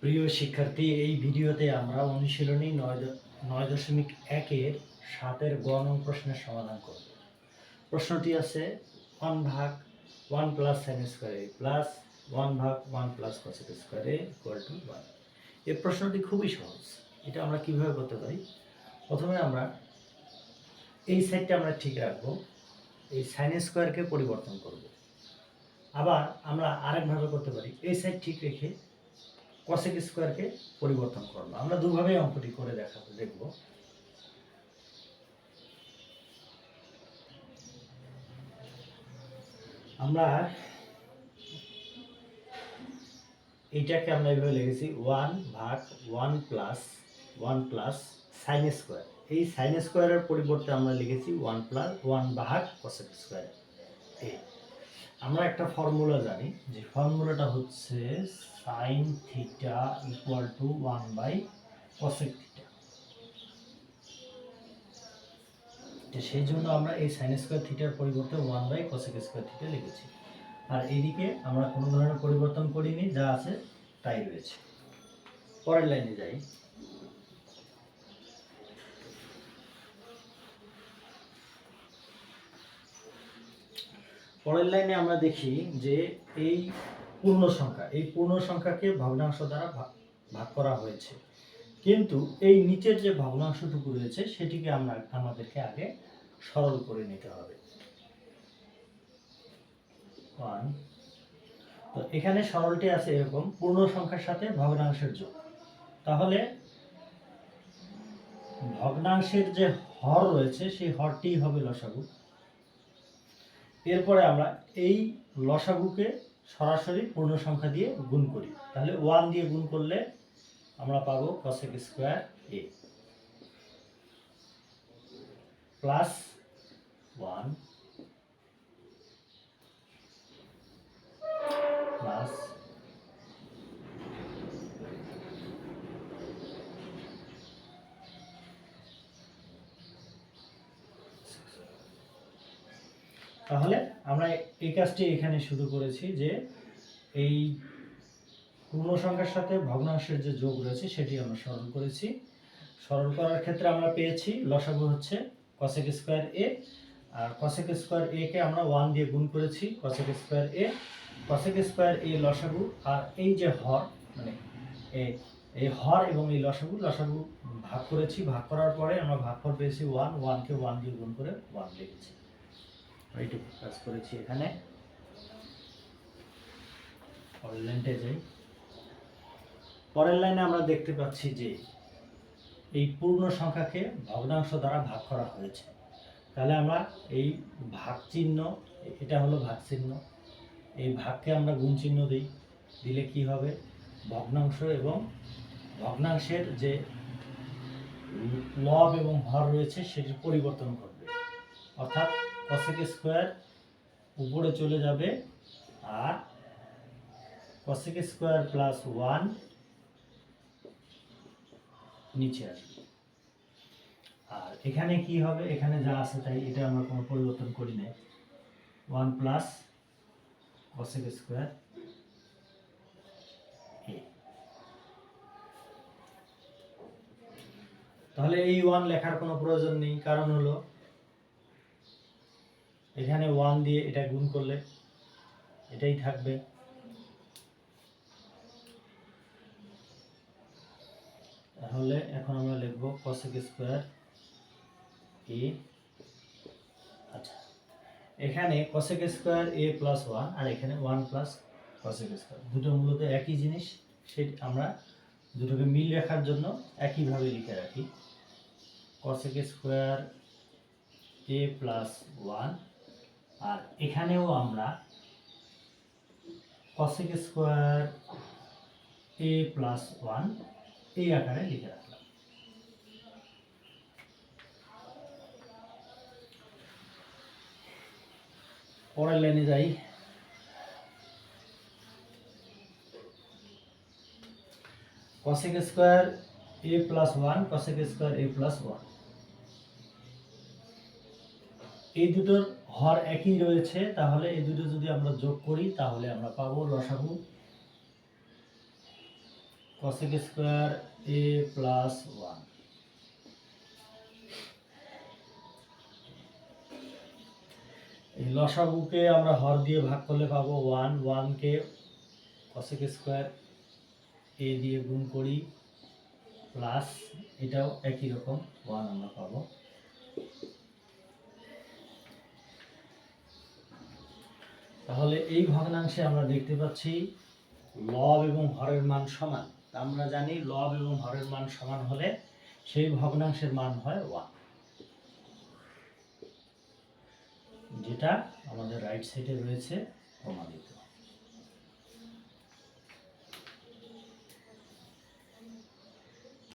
প্রিয় শিক্ষার্থী, এই ভিডিওতে আমরা অনুশীলনী 9.1-এর 7-এর গ নং প্রশ্নের সমাধান করব। প্রশ্নটি আছে 1/1 plus sine square plus 1/1 plus cosec square equal to 1। এই প্রশ্নটি খুবই সহজ। এটা আমরা কিভাবে করতে পারি? প্রথমে আমরা এই সাইডটা আমরা ঠিক রাখবো, এই সাইন স্কোয়ারকে পরিবর্তন করব। আবার আমরা আরেকভাবে করতে পারি, এই সাইড ঠিক রেখে কসেক স্কোয়ারকে পরিবর্তন করব। আমরা দুভাবেই অঙ্কটি করে দেখব। আমরা এইটাকে আমরা এইভাবে লিখেছি 1/1 প্লাস 1 প্লাস সাইন স্কোয়ার। এই সাইন স্কোয়ারের পরিবর্তে আমরা লিখেছি 1 কসেক স্কোয়ার এ। আমরা একটা ফর্মুলা জানি, যে ফর্মুলাটা হচ্ছে সাইন থিটা ইকুয়াল টু 1/কসেক থিটা। সেই জন্য আমরা এই সাইন স্কোয়ার থিটার পরিবর্তে 1/কসেক স্কোয়ার থিটা লিখেছি। আর এইদিকে আমরা কোনো ধরনের পরিবর্তন করিনি, যা আছে তাই রয়েছে। পরের লাইনে যাই। পরের লাইনে আমরা দেখি যে এই পূর্ণ সংখ্যাকে ভগ্নাংশ দ্বারা ভাগ করা হয়েছে, কিন্তু এই নিচের যে ভগ্নাংশটুকু রয়েছে সেটিকে আমাদেরকে আগে সরল করে নিতে হবে। তো এখানে সরলটি আছে এরকম, পূর্ণ সংখ্যার সাথে ভগ্নাংশের যোগ। তাহলে ভগ্নাংশের যে হর রয়েছে সেই হরটি হবে লসাগু। এরপরে আমরা এই লসাগুকে সরাসরি পূর্ণ সংখ্যা দিয়ে গুণ করি। তাহলে 1 দিয়ে গুণ করলে আমরা পাবো কসেক স্কোয়ার এ প্লাস 1 প্লাস তাহলে আমরা এই কাজটি এখানে শুরু করেছি, যে এই পূর্ণ সংখ্যার সাথে ভগ্নাংশের যে যোগ রয়েছে সেটি আমরা সরল করেছি। সরল করার ক্ষেত্রে আমরা পেয়েছি লসাগু হচ্ছে কসেক স্কোয়ার এ, আর কসেক স্কোয়ার এ কে আমরা 1 দিয়ে গুণ করেছি কসেক স্কোয়ার এ। কসেক স্কোয়ার এ লসাগু, আর এই যে হর, মানে এই হর এবং এই লসাগু ভাগ করেছি। ভাগ করার পরে আমরা ভাগফল পেয়েছি 1 কে 1 দিয়ে গুণ করে 1 লিখেছি। এইটুকু কাজ করেছি এখানে। পরের লাইনটা যাই। পরের লাইনে আমরা দেখতে পাচ্ছি যে এই পূর্ণ সংখ্যাকে ভগ্নাংশ দ্বারা ভাগ করা হয়েছে। তাহলে আমরা এই ভাগ চিহ্ন, এটা হলো ভাগ চিহ্ন, এই ভাগকে আমরা গুণ চিহ্ন দিই। দিলে কি হবে? ভগ্নাংশ এবং ভগ্নাংশের যে লব এবং হর রয়েছে সেটির পরিবর্তন ঘটবে, অর্থাৎ কসেক স্কোয়ার উপরে চলে যাবে আর কসেক স্কোয়ার প্লাস 1 নিচে আসবে। আর এখানে কি হবে? এখানে যা আছে তাই, এটা আমরা কোনো পরিবর্তন করি নাই। 1 প্লাস কসেক স্কোয়ার এ। তাহলে এই 1 লেখার কোনো প্রয়োজন নেই, কারণ হলো এখানে 1 দিয়ে এটা গুণ করলে এটাই থাকবে। তাহলে এখন আমরা লিখব কসেক স্কোয়ার এ। আচ্ছা, এখানে কসেক স্কোয়ার এ প্লাস 1 আর এখানে 1 প্লাস কসেক স্কোয়ার, দুটো মূলত একই জিনিস। সেটি আমরা দুটোকে মিল রাখার জন্য একইভাবে লিখে রাখি। কসেক স্কোয়ার এ প্লাস 1, আর এখানেও আমরা কসেক স্কোয়ার এ প্লাস 1 এই আকারে লিখে রাখলাম। পরের লাইনে যাই। কসেক স্কোয়ার এ প্লাস 1 কসেক স্কোয়ার এ প্লাস 1, এই দুটোর হর একই রয়েছে। তাহলে এই দুটো যদি আমরা যোগ করি তাহলে আমরা পাবো লসাগু cosec স্কয়ার a প্লাস 1। এই লসাগুকে আমরা হর দিয়ে ভাগ করলে পাবো 1, 1 কে cosec স্কয়ার a দিয়ে গুণ করি প্লাস এটাও একই রকম 1 আমরা পাবো। তাহলে এই ভগ্নাংশে আমরা দেখতে পাচ্ছি লব এবং হরের মান সমান। আমরা জানি লব এবং হরের মান সমান হলে সেই ভগ্নাংশের মান হয় 1, যেটা আমাদের রাইট সাইডে রয়েছে প্রমাণিত।